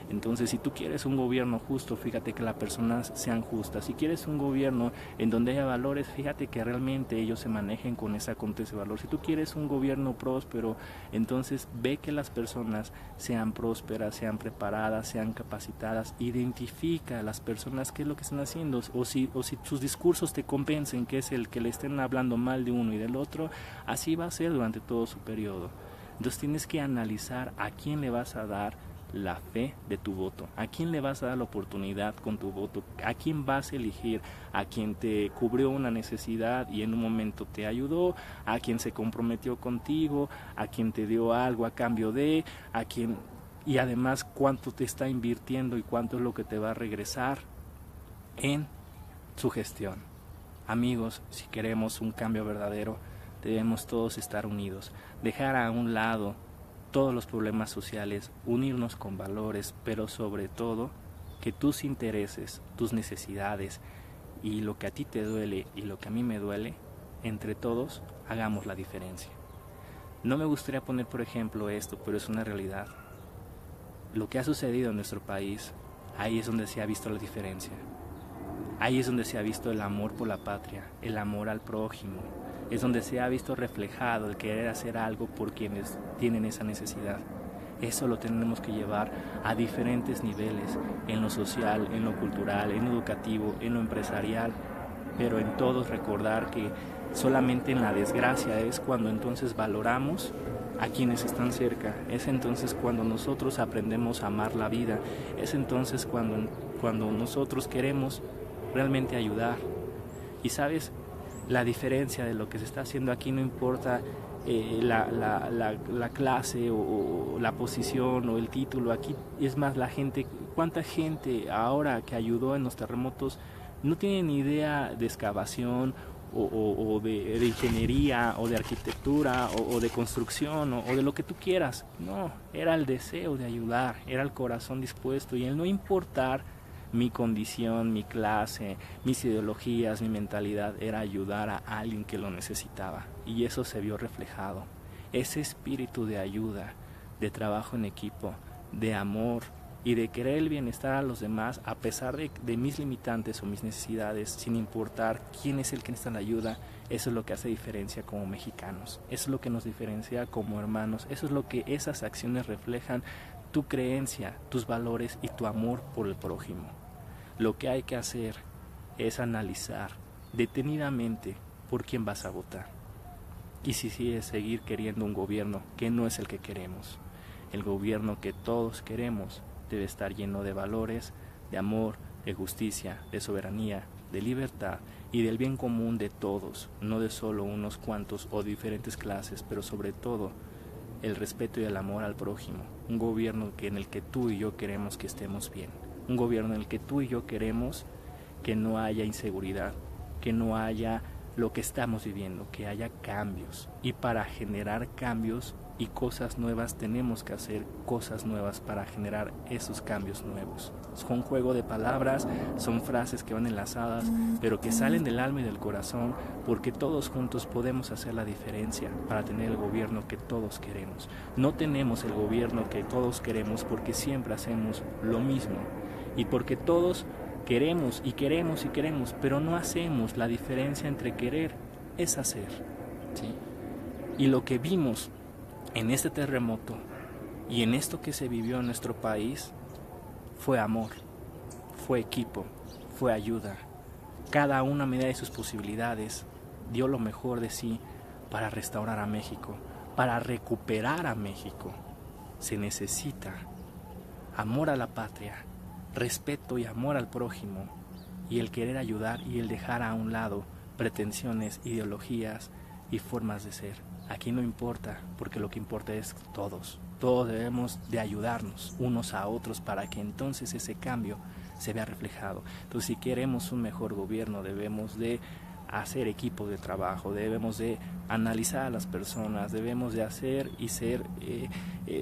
Entonces, si tú quieres un gobierno justo, fíjate que las personas sean justas. Si quieres un gobierno en donde haya valores, fíjate que realmente ellos se manejen con ese valor. Si tú quieres un gobierno próspero, entonces ve que las personas sean prósperas, sean preparadas, sean capacitadas. Identifica a las personas qué es lo que están haciendo. O si sus discursos te compensen, que es el que le estén hablando mal de uno y del otro, así va a ser durante todo su periodo. Entonces tienes que analizar a quién le vas a dar la fe de tu voto, a quién le vas a dar la oportunidad con tu voto, a quién vas a elegir, a quien te cubrió una necesidad y en un momento te ayudó, a quien se comprometió contigo, a quien te dio algo a cambio de, a quien, y además cuánto te está invirtiendo y cuánto es lo que te va a regresar en su gestión. Amigos, si queremos un cambio verdadero, debemos todos estar unidos, dejar a un lado todos los problemas sociales, unirnos con valores, pero sobre todo que tus intereses, tus necesidades y lo que a ti te duele y lo que a mí me duele, entre todos hagamos la diferencia. No me gustaría poner por ejemplo esto, pero es una realidad. Lo que ha sucedido en nuestro país, ahí es donde se ha visto la diferencia. Ahí es donde se ha visto el amor por la patria, el amor al prójimo. Es donde se ha visto reflejado el querer hacer algo por quienes tienen esa necesidad. Eso lo tenemos que llevar a diferentes niveles, en lo social, en lo cultural, en lo educativo, en lo empresarial, pero en todos recordar que solamente en la desgracia es cuando entonces valoramos a quienes están cerca, es entonces cuando nosotros aprendemos a amar la vida, es entonces cuando nosotros queremos realmente ayudar. Y sabes, la diferencia de lo que se está haciendo aquí, no importa la clase o la posición o el título. Aquí es más la gente. ¿Cuánta gente ahora que ayudó en los terremotos no tiene ni idea de excavación o de ingeniería o de arquitectura o de construcción o de lo que tú quieras? No, era el deseo de ayudar, era el corazón dispuesto, y el no importar mi condición, mi clase, mis ideologías, mi mentalidad, era ayudar a alguien que lo necesitaba, y eso se vio reflejado. Ese espíritu de ayuda, de trabajo en equipo, de amor y de querer el bienestar a los demás a pesar de mis limitantes o mis necesidades, sin importar quién es el que necesita la ayuda. Eso es lo que hace diferencia como mexicanos, eso es lo que nos diferencia como hermanos, eso es lo que esas acciones reflejan, tu creencia, tus valores y tu amor por el prójimo. Lo que hay que hacer es analizar detenidamente por quién vas a votar, y si sigues seguir queriendo un gobierno que no es el que queremos. El gobierno que todos queremos debe estar lleno de valores, de amor, de justicia, de soberanía, de libertad y del bien común de todos, no de solo unos cuantos o diferentes clases, pero sobre todo el respeto y el amor al prójimo. Un gobierno en el que tú y yo queremos que estemos bien. Un gobierno en el que tú y yo queremos que no haya inseguridad, que no haya lo que estamos viviendo, que haya cambios. Y para generar cambios y cosas nuevas tenemos que hacer cosas nuevas para generar esos cambios nuevos. Son juego de palabras, son frases que van enlazadas, pero que salen del alma y del corazón, porque todos juntos podemos hacer la diferencia para tener el gobierno que todos queremos. No tenemos el gobierno que todos queremos porque siempre hacemos lo mismo, y porque todos queremos y queremos y queremos, pero no hacemos. La diferencia entre querer es hacer, ¿sí? Y lo que vimos en este terremoto y en esto que se vivió en nuestro país fue amor, fue equipo, fue ayuda. Cada una a medida de sus posibilidades dio lo mejor de sí para restaurar a México, para recuperar a México. Se necesita amor a la patria, respeto y amor al prójimo, y el querer ayudar y el dejar a un lado pretensiones, ideologías y formas de ser. Aquí no importa, porque lo que importa es todos debemos de ayudarnos unos a otros para que entonces ese cambio se vea reflejado. Entonces, si queremos un mejor gobierno, debemos de hacer equipos de trabajo, debemos de analizar a las personas, debemos de hacer y ser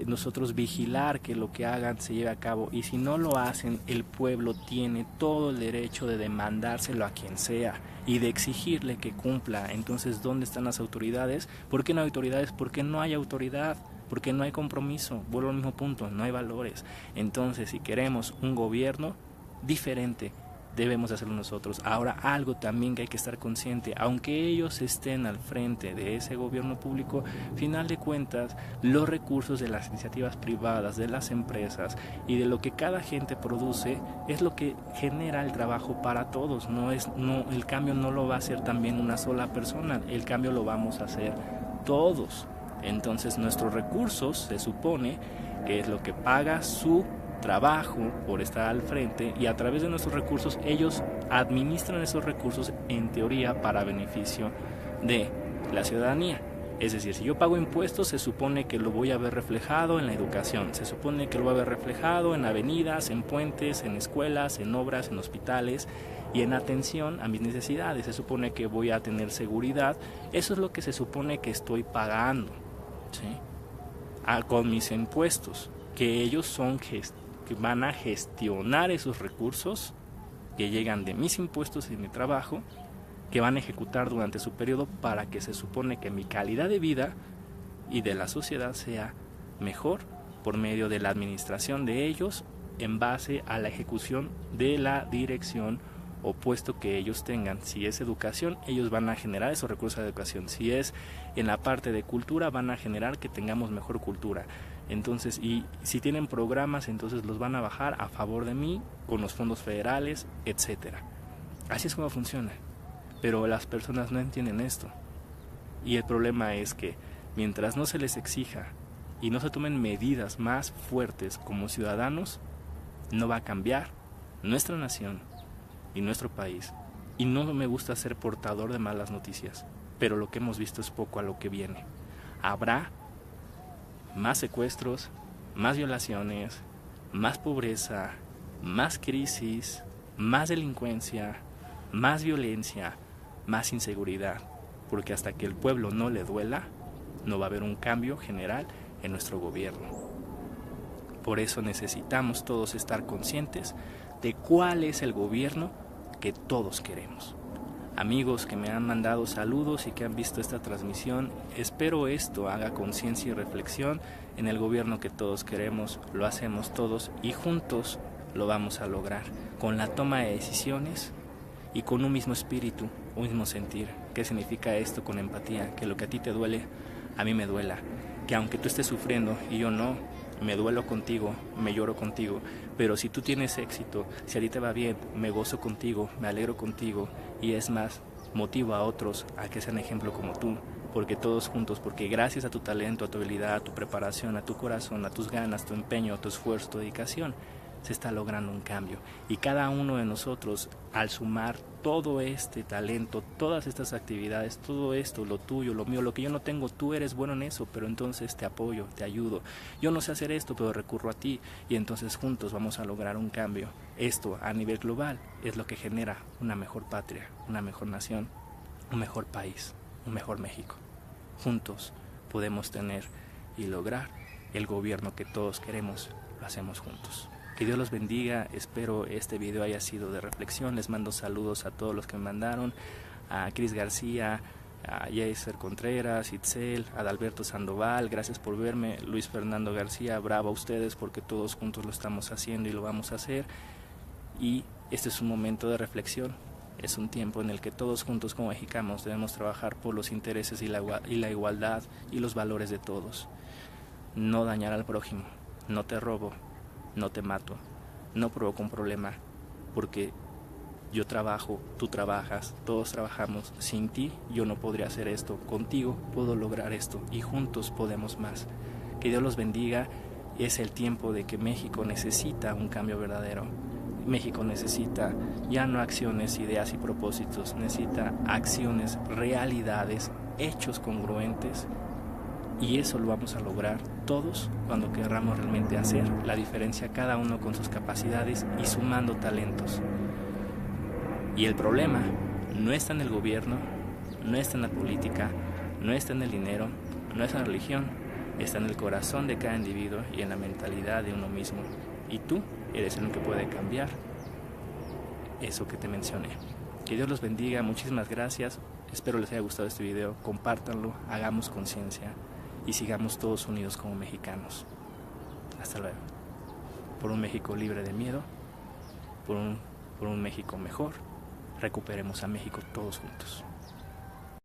nosotros vigilar que lo que hagan se lleve a cabo, y si no lo hacen, el pueblo tiene todo el derecho de demandárselo a quien sea y de exigirle que cumpla. Entonces, ¿dónde están las autoridades? ¿Por qué no hay autoridades? Porque no hay autoridad, porque no hay compromiso. Vuelvo al mismo punto, no hay valores. Entonces, si queremos un gobierno diferente, debemos hacerlo nosotros. Ahora, algo también que hay que estar consciente, aunque ellos estén al frente de ese gobierno público, final de cuentas, los recursos de las iniciativas privadas, de las empresas y de lo que cada gente produce es lo que genera el trabajo para todos. El cambio no lo va a hacer también una sola persona, el cambio lo vamos a hacer todos. Entonces, nuestros recursos se supone que es lo que paga su trabajo por estar al frente, y a través de nuestros recursos ellos administran esos recursos en teoría para beneficio de la ciudadanía. Es decir, si yo pago impuestos, se supone que lo voy a ver reflejado en la educación, se supone que lo voy a ver reflejado en avenidas, en puentes, en escuelas, en obras, en hospitales y en atención a mis necesidades. Se supone que voy a tener seguridad. Eso es lo que se supone que estoy pagando, ¿sí? Con mis impuestos, que ellos son que van a gestionar esos recursos que llegan de mis impuestos y de mi trabajo, que van a ejecutar durante su periodo para que se supone que mi calidad de vida y de la sociedad sea mejor por medio de la administración de ellos en base a la ejecución de la dirección o puesto que ellos tengan. Si es educación, ellos van a generar esos recursos de educación. Si es en la parte de cultura, van a generar que tengamos mejor cultura. Entonces, y si tienen programas, entonces los van a bajar a favor de mí con los fondos federales, etcétera. Así es como funciona. Pero las personas no entienden esto. Y el problema es que mientras no se les exija y no se tomen medidas más fuertes como ciudadanos, no va a cambiar nuestra nación y nuestro país. Y no me gusta ser portador de malas noticias, pero lo que hemos visto es poco a lo que viene. Habrá más secuestros, más violaciones, más pobreza, más crisis, más delincuencia, más violencia, más inseguridad, porque hasta que el pueblo no le duela, no va a haber un cambio general en nuestro gobierno. Por eso necesitamos todos estar conscientes de cuál es el gobierno que todos queremos. Amigos que me han mandado saludos y que han visto esta transmisión, espero esto haga conciencia y reflexión en el gobierno que todos queremos, lo hacemos todos y juntos lo vamos a lograr, con la toma de decisiones y con un mismo espíritu, un mismo sentir. ¿Qué significa esto? Con empatía, que lo que a ti te duele, a mí me duela, que aunque tú estés sufriendo y yo no, me duelo contigo, me lloro contigo, pero si tú tienes éxito, si a ti te va bien, me gozo contigo, me alegro contigo y es más, motivo a otros a que sean ejemplo como tú, porque todos juntos, porque gracias a tu talento, a tu habilidad, a tu preparación, a tu corazón, a tus ganas, tu empeño, tu esfuerzo, tu dedicación, se está logrando un cambio. Y cada uno de nosotros, al sumar todo este talento, todas estas actividades, todo esto, lo tuyo, lo mío, lo que yo no tengo, tú eres bueno en eso, pero entonces te apoyo, te ayudo. Yo no sé hacer esto, pero recurro a ti y entonces juntos vamos a lograr un cambio. Esto a nivel global es lo que genera una mejor patria, una mejor nación, un mejor país, un mejor México. Juntos podemos tener y lograr el gobierno que todos queremos, lo hacemos juntos. Que Dios los bendiga, espero este video haya sido de reflexión, les mando saludos a todos los que me mandaron, a Cris García, a Yaiser Contreras, Itzel, a Adalberto Sandoval, gracias por verme, Luis Fernando García, bravo a ustedes porque todos juntos lo estamos haciendo y lo vamos a hacer y este es un momento de reflexión, es un tiempo en el que todos juntos como mexicanos debemos trabajar por los intereses y la igualdad y los valores de todos, no dañar al prójimo, no te robo, no te mato, no provoco un problema, porque yo trabajo, tú trabajas, todos trabajamos, sin ti yo no podría hacer esto, contigo puedo lograr esto y juntos podemos más. Que Dios los bendiga, es el tiempo de que México necesita un cambio verdadero. México necesita ya no acciones, ideas y propósitos, necesita acciones, realidades, hechos congruentes. Y eso lo vamos a lograr todos cuando queramos realmente hacer la diferencia, cada uno con sus capacidades y sumando talentos. Y el problema no está en el gobierno, no está en la política, no está en el dinero, no está en la religión, está en el corazón de cada individuo y en la mentalidad de uno mismo. Y tú eres el que puede cambiar eso que te mencioné. Que Dios los bendiga, muchísimas gracias, espero les haya gustado este video, compártanlo, hagamos conciencia y sigamos todos unidos como mexicanos. Hasta luego. Por un México libre de miedo, por un México mejor, recuperemos a México todos juntos.